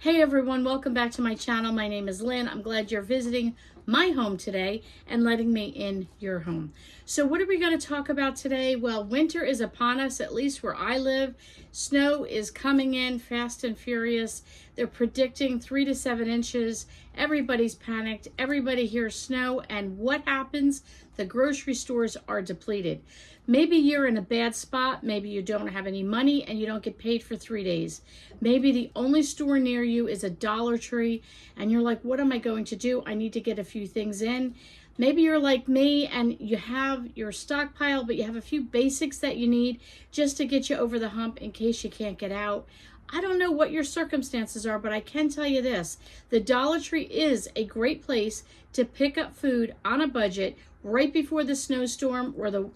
Hey everyone, welcome back to my channel. My name is Lynn. I'm glad you're visiting my home today and letting me in your home. So what are we going to talk about today? Well, winter is upon us, at least where I live. Snow is coming in fast and furious. They're predicting 3 to 7 inches. Everybody's panicked. Everybody hears snow, and what happens? The grocery stores are depleted. Maybe you're in a bad spot. Maybe you don't have any money and you don't get paid for 3 days. Maybe the only store near you is a Dollar Tree and you're like, what am I going to do? I need to get a few things in. Maybe you're like me and you have your stockpile, but you have a few basics that you need just to get you over the hump in case you can't get out. I don't know what your circumstances are, but I can tell you this. The Dollar Tree is a great place to pick up food on a budget right before the snowstorm or the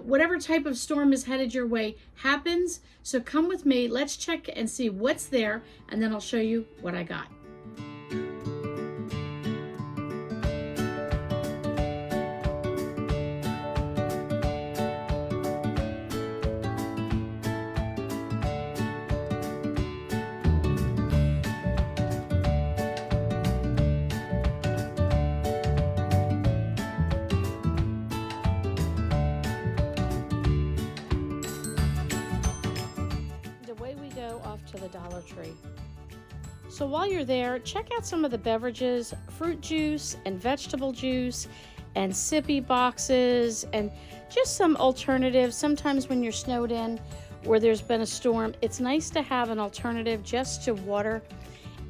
whatever type of storm is headed your way happens. So come with me, let's check and see what's there, and then I'll show you what I got. Off to the Dollar Tree. So while you're there, check out some of the beverages, fruit juice and vegetable juice and sippy boxes and just some alternatives. Sometimes when you're snowed in or there's been a storm, it's nice to have an alternative just to water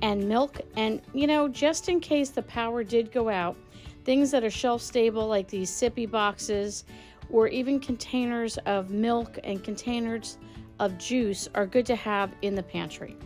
and milk. And just in case the power did go out, things that are shelf stable like these sippy boxes or even containers of milk and containers of juice are good to have in the pantry.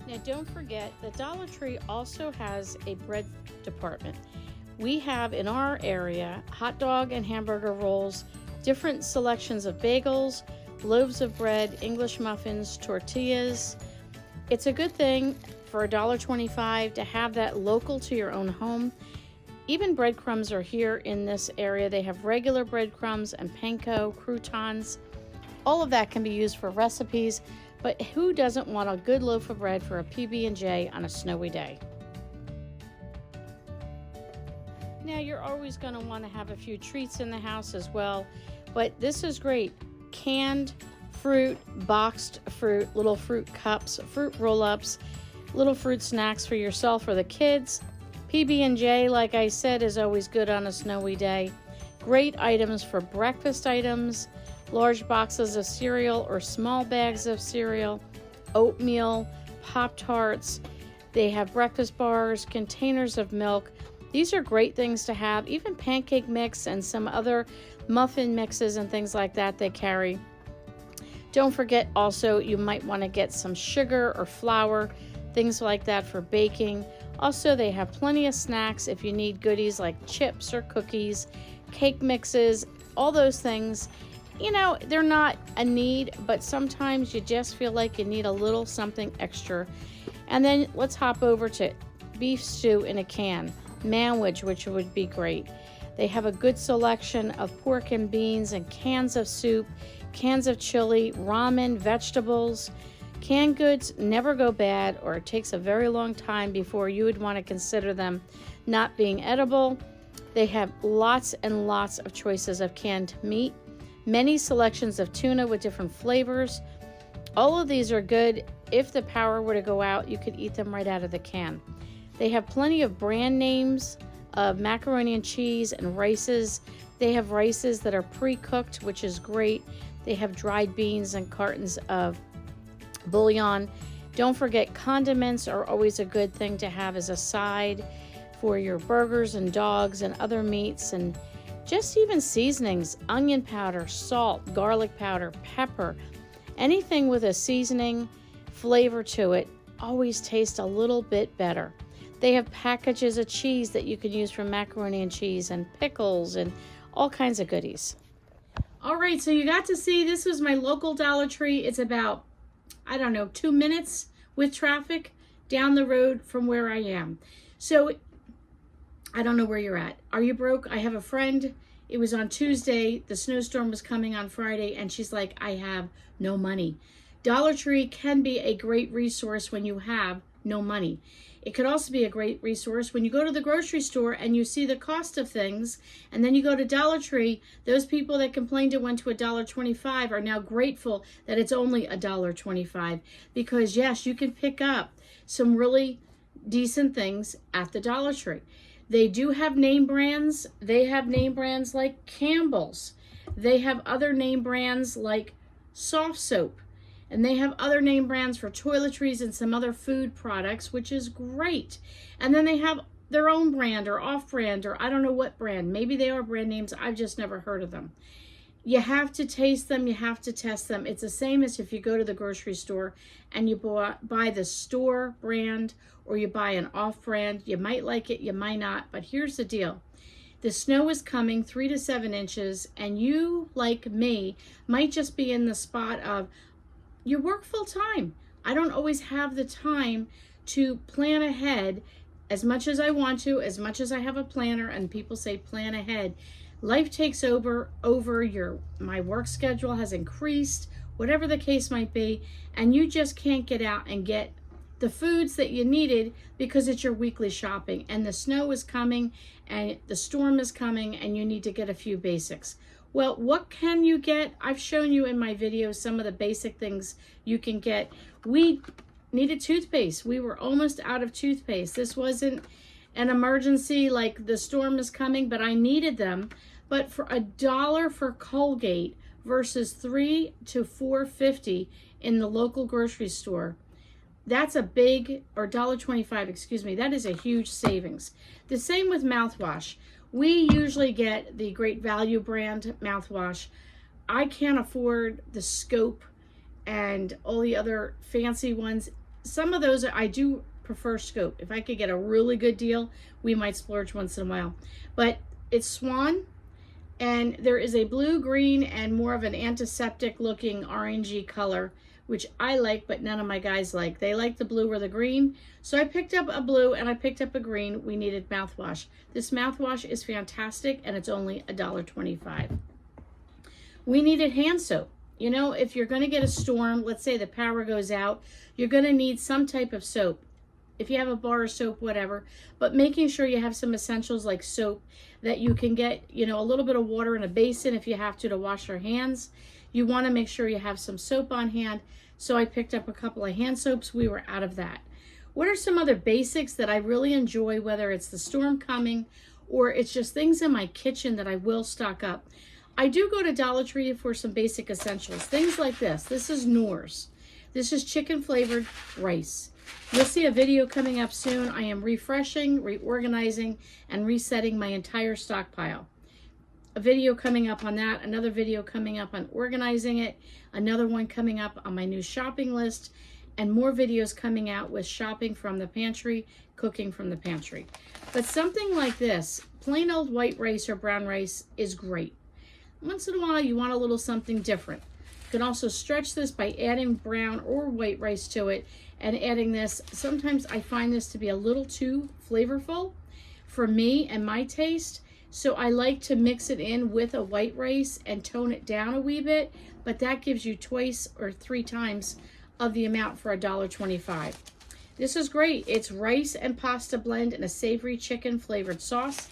Now don't forget, the Dollar Tree also has a bread department. We have in our area hot dog and hamburger rolls, different selections of bagels, loaves of bread, English muffins, tortillas. It's a good thing for $1.25 to have that local to your own home. Even breadcrumbs are here in this area. They have regular breadcrumbs and panko, croutons. All of that can be used for recipes, but who doesn't want a good loaf of bread for a PB&J on a snowy day? Now you're always going to want to have a few treats in the house as well, but this is great. Canned fruit, boxed fruit, little fruit cups, fruit roll-ups, little fruit snacks for yourself or the kids. PB&J, like I said, is always good on a snowy day. Great items for breakfast items, large boxes of cereal or small bags of cereal, oatmeal, Pop-Tarts. They have breakfast bars, containers of milk. These are great things to have, even pancake mix and some other muffin mixes and things like that they carry. Don't forget also, you might want to get some sugar or flour, things like that for baking. Also, they have plenty of snacks if you need goodies like chips or cookies, cake mixes, all those things. They're not a need, but sometimes you just feel like you need a little something extra. And then let's hop over to beef stew in a can, manwich, which would be great. They have a good selection of pork and beans and cans of soup, cans of chili, ramen, vegetables. Canned goods never go bad, or it takes a very long time before you would want to consider them not being edible. They have lots and lots of choices of canned meat, many selections of tuna with different flavors. All of these are good. If the power were to go out, you could eat them right out of the can. They have plenty of brand names of macaroni and cheese and rices. They have rices that are pre-cooked, which is great. They have dried beans and cartons of bouillon. Don't forget, condiments are always a good thing to have as a side for your burgers and dogs and other meats, and just even seasonings, onion powder, salt, garlic powder, pepper. Anything with a seasoning flavor to it always tastes a little bit better. They have packages of cheese that you can use for macaroni and cheese and pickles and all kinds of goodies. All right, so you got to see, this was my local Dollar Tree. It's about, I don't know, 2 minutes with traffic down the road from where I am. So I don't know where you're at. Are you broke? I have a friend. It was on Tuesday. The snowstorm was coming on Friday, and she's like, I have no money. Dollar Tree can be a great resource when you have no money. It could also be a great resource when you go to the grocery store and you see the cost of things, and then you go to Dollar Tree. Those people that complained it went to $1.25 are now grateful that it's only $1.25, because yes, you can pick up some really decent things at the Dollar Tree. They do have name brands. They have name brands like Campbell's. They have other name brands like Soft Soap. And they have other name brands for toiletries and some other food products, which is great. And then they have their own brand or off-brand, or I don't know what brand. Maybe they are brand names. I've just never heard of them. You have to taste them. You have to test them. It's the same as if you go to the grocery store and you buy the store brand or you buy an off-brand. You might like it, you might not. But here's the deal. The snow is coming 3 to 7 inches, and you, like me, might just be in the spot of, you work full time. I don't always have the time to plan ahead as much as I want to, as much as I have a planner, and people say plan ahead. Life takes over my work schedule has increased, whatever the case might be, and you just can't get out and get the foods that you needed because it's your weekly shopping, and the snow is coming and the storm is coming, and you need to get a few basics. Well, what can you get? I've shown you in my videos some of the basic things you can get. We needed toothpaste. We were almost out of toothpaste. This wasn't an emergency like the storm is coming, but I needed them. But for $1 for Colgate versus $3 to $4.50 in the local grocery store, that's a big, or $1.25, excuse me, that is a huge savings. The same with mouthwash. We usually get the Great Value brand mouthwash. I can't afford the Scope and all the other fancy ones. Some of those, I do prefer Scope. If I could get a really good deal, we might splurge once in a while. But it's Swan, and there is a blue, green, and more of an antiseptic looking orangey color, which I like, but none of my guys like. They like the blue or the green. So I picked up a blue and I picked up a green. We needed mouthwash. This mouthwash is fantastic, and it's only $1.25. We needed hand soap. You know, if you're gonna get a storm, let's say the power goes out, you're gonna need some type of soap. If you have a bar of soap, whatever, but making sure you have some essentials like soap that you can get, you know, a little bit of water in a basin if you have to wash your hands. You want to make sure you have some soap on hand. So I picked up a couple of hand soaps. We were out of that. What are some other basics that I really enjoy, whether it's the storm coming or it's just things in my kitchen that I will stock up? I do go to Dollar Tree for some basic essentials. Things like this. This is Knorr's. This is chicken flavored rice. You'll see a video coming up soon. I am refreshing, reorganizing, and resetting my entire stockpile. A video coming up on that, another video coming up on organizing it, another one coming up on my new shopping list, and more videos coming out with shopping from the pantry, cooking from the pantry. But something like this, plain old white rice or brown rice, is great. Once in a while, you want a little something different. You can also stretch this by adding brown or white rice to it and adding this. Sometimes I find this to be a little too flavorful for me and my taste. So I like to mix it in with a white rice and tone it down a wee bit, but that gives you twice or 3 times of the amount for $1.25. This is great. It's rice and pasta blend in a savory chicken flavored sauce.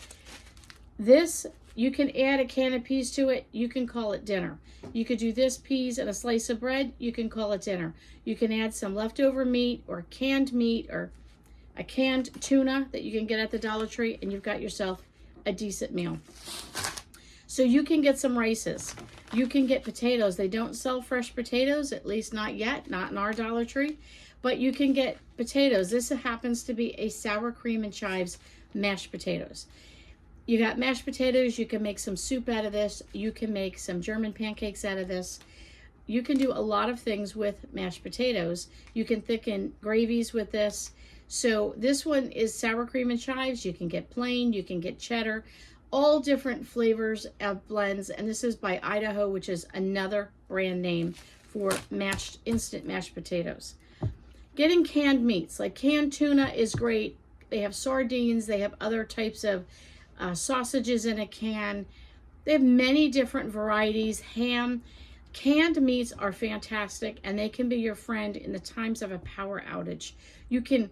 This, you can add a can of peas to it. You can call it dinner. You could do this, peas and a slice of bread. You can call it dinner. You can add some leftover meat or canned meat or a canned tuna that you can get at the Dollar Tree, and you've got yourself a decent meal. So you can get some rices. You can get potatoes. They don't sell fresh potatoes, at least not yet, not in our Dollar Tree, but you can get potatoes. This happens to be a sour cream and chives mashed potatoes. You got mashed potatoes. You can make some soup out of this. You can make some German pancakes out of this. You can do a lot of things with mashed potatoes. You can thicken gravies with this. So this one is sour cream and chives. You can get plain, you can get cheddar, all different flavors of blends. And this is by Idaho, which is another brand name for instant mashed potatoes. Getting canned meats, like canned tuna is great. They have sardines, they have other types of sausages in a can. They have many different varieties. Ham. Canned meats are fantastic, and they can be your friend in the times of a power outage. You can,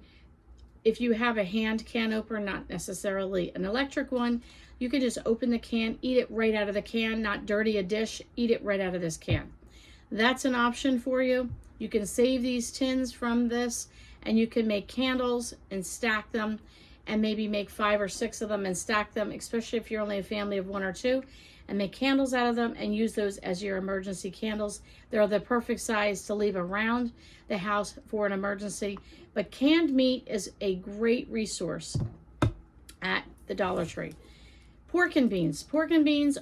if you have a hand can opener, not necessarily an electric one, you can just open the can, eat it right out of the can, not dirty a dish, eat it right out of this can. That's an option for you. You can save these tins from this, and you can make candles and stack them, and maybe make 5 or 6 of them and stack them, especially if you're only a family of 1 or 2, and make candles out of them and use those as your emergency candles. They're the perfect size to leave around the house for an emergency. But canned meat is a great resource at the Dollar Tree. Pork and beans. Pork and beans,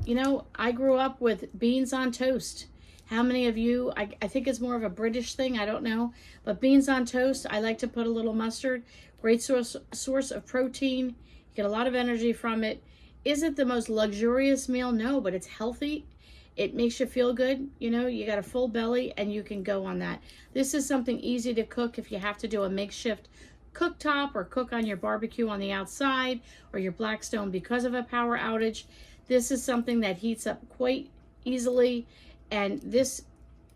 you know, I grew up with beans on toast. How many of you, I think it's more of a British thing, I don't know. But beans on toast, I like to put a little mustard. Great source of protein. You get a lot of energy from it. Is it the most luxurious meal? No, but it's healthy. It makes you feel good. You know, you got a full belly and you can go on that. This is something easy to cook if you have to do a makeshift cooktop or cook on your barbecue on the outside or your Blackstone because of a power outage. This is something that heats up quite easily, and this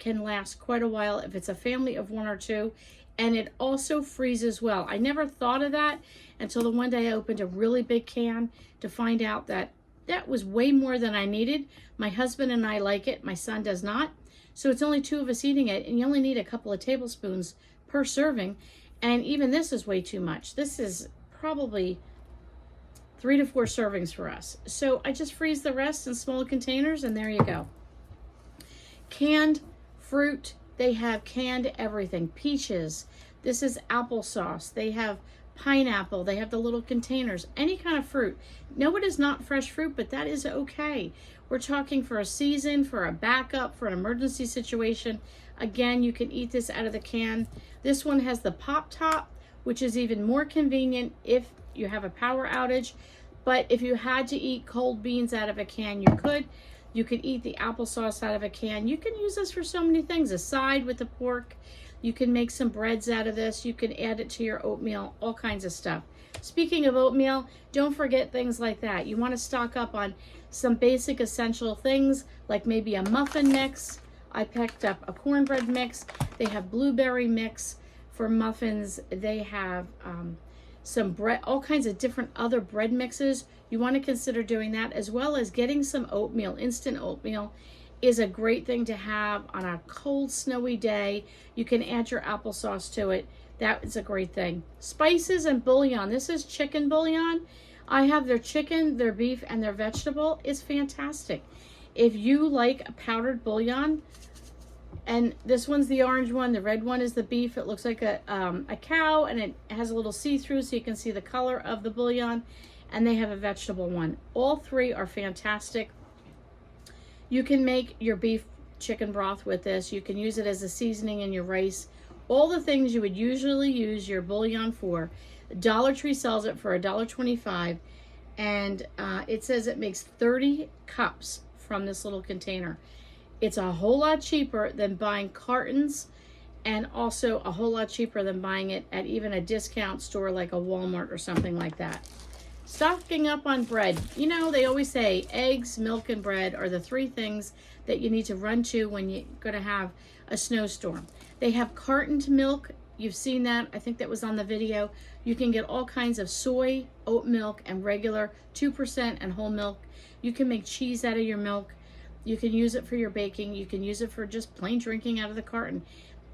can last quite a while if it's a family of 1 or 2. And it also freezes well. I never thought of that until the one day I opened a really big can to find out that that was way more than I needed. My husband and I like it. My son does not. So it's only 2 of us eating it, and you only need a couple of tablespoons per serving. And even this is way too much. This is probably 3 to 4 servings for us. So I just freeze the rest in small containers, and there you go. Canned fruit. They have canned everything. Peaches. This is applesauce. They have pineapple. They have the little containers. Any kind of fruit. No, it is not fresh fruit, but that is okay. We're talking for a season, for a backup, for an emergency situation. Again, you can eat this out of the can. This one has the pop top, which is even more convenient if you have a power outage. But if you had to eat cold beans out of a can, you could. You could eat the applesauce out of a can. You can use this for so many things. A side with the pork. You can make some breads out of this. You can add it to your oatmeal, all kinds of stuff. Speaking of oatmeal, don't forget things like that. You want to stock up on some basic essential things, like maybe a muffin mix. I picked up a cornbread mix. They have blueberry mix for muffins. They have some bread, all kinds of different other bread mixes. You want to consider doing that, as well as getting some oatmeal. Instant oatmeal is a great thing to have on a cold, snowy day. You can add your applesauce to it. That is a great thing. Spices and bouillon. This is chicken bouillon. I have their chicken, their beef, and their vegetable. It's fantastic. If you like a powdered bouillon, and this one's the orange one, the red one is the beef. It looks like a cow, and it has a little see-through so you can see the color of the bouillon. And they have a vegetable one. All 3 are fantastic. You can make your beef chicken broth with this. You can use it as a seasoning in your rice. All the things you would usually use your bouillon for. Dollar Tree sells it for $1.25, and it says it makes 30 cups from this little container. It's a whole lot cheaper than buying cartons, and also a whole lot cheaper than buying it at even a discount store like a Walmart or something like that. Stocking up on bread. You know, they always say eggs, milk, and bread are the 3 things that you need to run to when you're going to have a snowstorm. They have cartoned milk. You've seen that. I think that was on the video. You can get all kinds of soy, oat milk, and regular 2% and whole milk. You can make cheese out of your milk. You can use it for your baking. You can use it for just plain drinking out of the carton.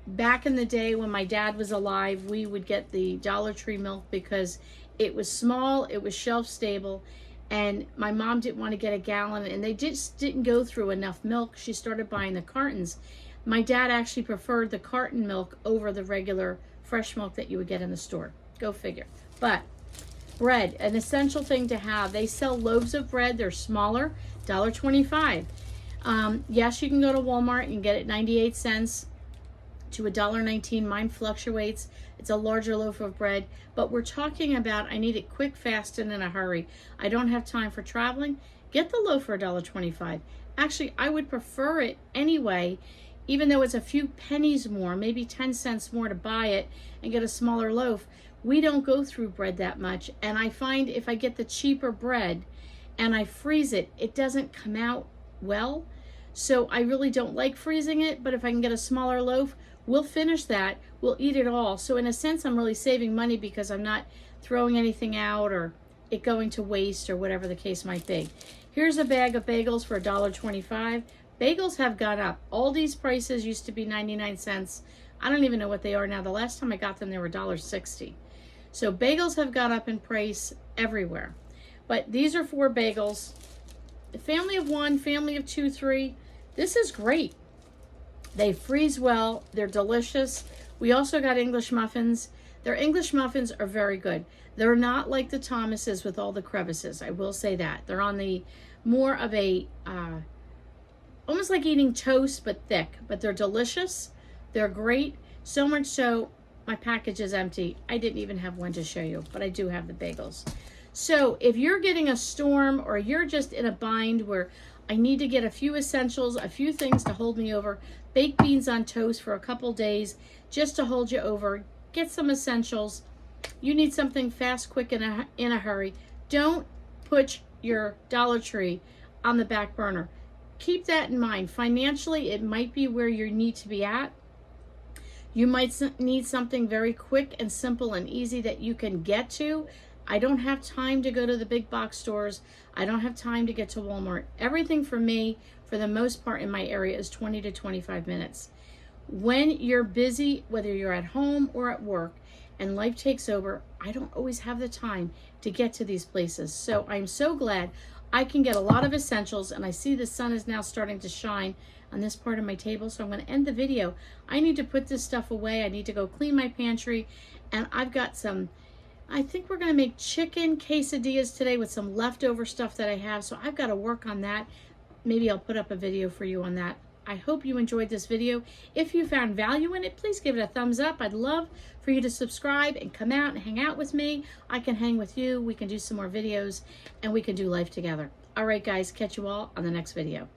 Back in the day when my dad was alive, we would get the Dollar Tree milk because it was small, it was shelf stable, and my mom didn't want to get a gallon, and they just didn't go through enough milk. She started buying the cartons. My dad actually preferred the carton milk over the regular fresh milk that you would get in the store. Go figure. But bread, an essential thing to have. They sell loaves of bread. They're smaller, $1.25. Yes, you can go to Walmart and get it 98 cents to $1.19. Mine fluctuates. It's a larger loaf of bread, but we're talking about I need it quick, fast, and in a hurry. I don't have time for traveling. Get the loaf for $1.25. Actually, I would prefer it anyway even though it's a few pennies more, maybe 10 cents more to buy it and get a smaller loaf, we don't go through bread that much. And I find if I get the cheaper bread and I freeze it, it doesn't come out well. So I really don't like freezing it, but if I can get a smaller loaf, we'll finish that. We'll eat it all. So in a sense, I'm really saving money because I'm not throwing anything out or it going to waste or whatever the case might be. Here's a bag of bagels for $1.25. Bagels have gone up. Aldi's prices used to be 99 cents. I don't even know what they are now. The last time I got them, they were $1.60. So bagels have gone up in price everywhere. But these are 4 bagels. A family of 1, family of 2, 3. This is great. They freeze well. They're delicious. We also got English muffins. Their English muffins are very good. They're not like the Thomas's with all the crevices. I will say that. They're on the more of a, almost like eating toast, but thick. But they're delicious. They're great. So much so, my package is empty. I didn't even have one to show you, but I do have the bagels. So if you're getting a storm or you're just in a bind where I need to get a few essentials, a few things to hold me over, baked beans on toast for a couple days just to hold you over, get some essentials. You need something fast, quick, in a hurry. Don't put your Dollar Tree on the back burner. Keep that in mind. Financially, it might be where you need to be at. You might need something very quick and simple and easy that you can get to. I don't have time to go to the big box stores. I don't have time to get to Walmart. Everything for me, for the most part in my area, is 20 to 25 minutes. When you're busy, whether you're at home or at work, and life takes over, I don't always have the time to get to these places. So I'm so glad I can get a lot of essentials, and I see the sun is now starting to shine on this part of my table, so I'm going to end the video. I need to put this stuff away. I need to go clean my pantry, and I've got some, I think we're going to make chicken quesadillas today with some leftover stuff that I have, so I've got to work on that. Maybe I'll put up a video for you on that. I hope you enjoyed this video. If you found value in it, please give it a thumbs up. I'd love for you to subscribe and come out and hang out with me. I can hang with you. We can do some more videos, and we can do life together. All right, guys, catch you all on the next video.